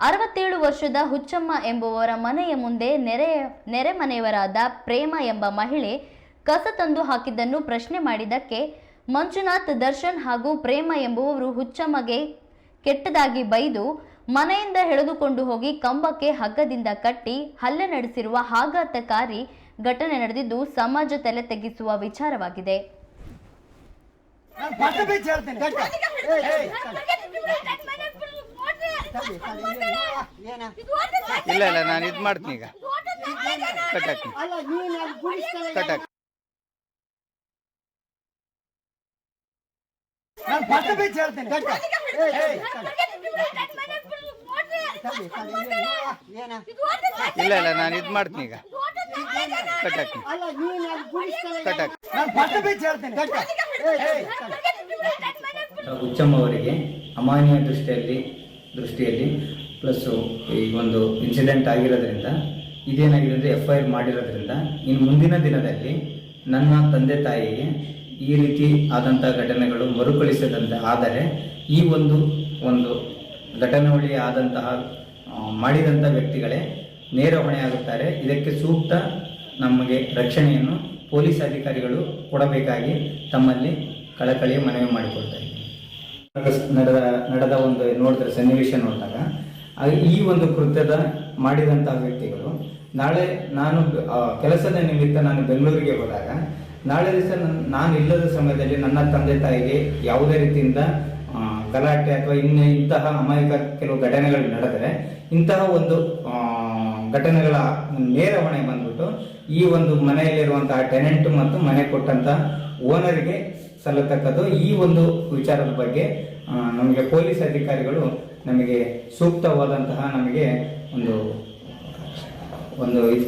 67 ವರ್ಷದ ಹುಚ್ಚಮ್ಮ ಎಂಬುವರ ಮನೆಯ ಮುಂದೆ ನೆರೆಮನೆಯವರಾದ ಪ್ರೇಮ ಎಂಬ ಮಹಿಳೆ ಕಸ ತಂದು ಹಾಕಿದ್ದನ್ನು ಪ್ರಶ್ನೆ ಮಾಡಿದ್ದಕ್ಕೆ ಮಂಜುನಾಥ್, ದರ್ಶನ್ ಹಾಗೂ ಪ್ರೇಮ ಎಂಬುವವರು ಹುಚ್ಚಮ್ಮಗೆ ಕೆಟ್ಟದಾಗಿ ಬೈದು ಮನೆಯಿಂದ ಎಳೆದುಕೊಂಡು ಹೋಗಿ ಕಂಬಕ್ಕೆ ಹಗ್ಗದಿಂದ ಕಟ್ಟಿ ಹಲ್ಲೆ ನಡೆಸಿರುವ ಆಘಾತಕಾರಿ ಘಟನೆ ನಡೆದಿದ್ದು ಸಮಾಜ ತಲೆ ತಗ್ಗಿಸುವ ವಿಚಾರವಾಗಿದೆ. ಇಲ್ಲ ಇಲ್ಲ ನಾನು ಇದು ಮಾಡ್ತೀನಿ ಈಗ ಕಟ್ಟಾಕ್ತೀನಿ ಕಟ್ಟಾಕ್ ಇಲ್ಲ ಇಲ್ಲ ನಾನು ಇದು ಮಾಡ್ತೀನಿ ಈಗ ಕಟ್ಟಾಕ್ತೀನಿ ಕಟ್ಟಾಕ್ ಹುಚ್ಚಮ್ಮ ಅವರಿಗೆ ಅಮಾನ್ಯ ದೃಷ್ಟಿಯಲ್ಲಿ ಪ್ಲಸ್ ಈ ಒಂದು ಇನ್ಸಿಡೆಂಟ್ ಆಗಿರೋದ್ರಿಂದ ಇದೇನಾಗಿದೆ ಅಂದರೆ FIR ಮಾಡಿರೋದ್ರಿಂದ ಇನ್ನು ಮುಂದಿನ ದಿನದಲ್ಲಿ ನನ್ನ ತಂದೆ ತಾಯಿಗೆ ಈ ರೀತಿ ಆದಂಥ ಘಟನೆಗಳು ಮರುಕಳಿಸದಂತೆ ಆದರೆ ಈ ಒಂದು ಘಟನಾವಳಿ ಆದಂತಹ ಮಾಡಿದಂಥ ವ್ಯಕ್ತಿಗಳೇ ನೇರ ಹೊಣೆಯಾಗುತ್ತಾರೆ. ಇದಕ್ಕೆ ಸೂಕ್ತ ನಮಗೆ ರಕ್ಷಣೆಯನ್ನು ಪೊಲೀಸ್ ಅಧಿಕಾರಿಗಳು ಕೊಡಬೇಕಾಗಿ ತಮ್ಮಲ್ಲಿ ಕಳಕಳಿಯ ಮನವಿ ಮಾಡಿಕೊಳ್ತಾ ಇದ್ದೀನಿ. ನಡೆದ ಒಂದು ನೋಡಿದ್ರೆ ಸನ್ನಿವೇಶ ನೋಡಿದಾಗ ಈ ಒಂದು ಕೃತ್ಯದ ಮಾಡಿದಂತಹ ವ್ಯಕ್ತಿಗಳು ನಾಳೆ ನಾನು ಕೆಲಸದ ನಿಮಿತ್ತ ನಾನು ಬೆಂಗಳೂರಿಗೆ ಹೋದಾಗ ನಾಳೆ ದಿವಸ ನಾನು ಇಲ್ಲದ ಸಮಯದಲ್ಲಿ ನನ್ನ ತಂದೆ ತಾಯಿಗೆ ಯಾವುದೇ ರೀತಿಯಿಂದ ಗಲಾಟೆ ಅಥವಾ ಇಂತಹ ಅಮಾಯಕ ಕೆಲವು ಘಟನೆಗಳು ನಡೆದರೆ ಇಂತಹ ಒಂದು ಘಟನೆಗಳ ನೇರ ಹೊಣೆ ಬಂದ್ಬಿಟ್ಟು ಈ ಒಂದು ಮನೆಯಲ್ಲಿರುವಂತಹ ಟೆನೆಂಟ್ ಮತ್ತು ಮನೆ ಕೊಟ್ಟಂತ ಓನರ್ಗೆ ಸಲ್ಲತಕ್ಕದ್ದು. ಈ ಒಂದು ವಿಚಾರದ ಬಗ್ಗೆ ನಮಗೆ ಪೊಲೀಸ್ ಅಧಿಕಾರಿಗಳು ನಮಗೆ ಸೂಕ್ತವಾದಂತಹ ನಮಗೆ ಒಂದು ಇದು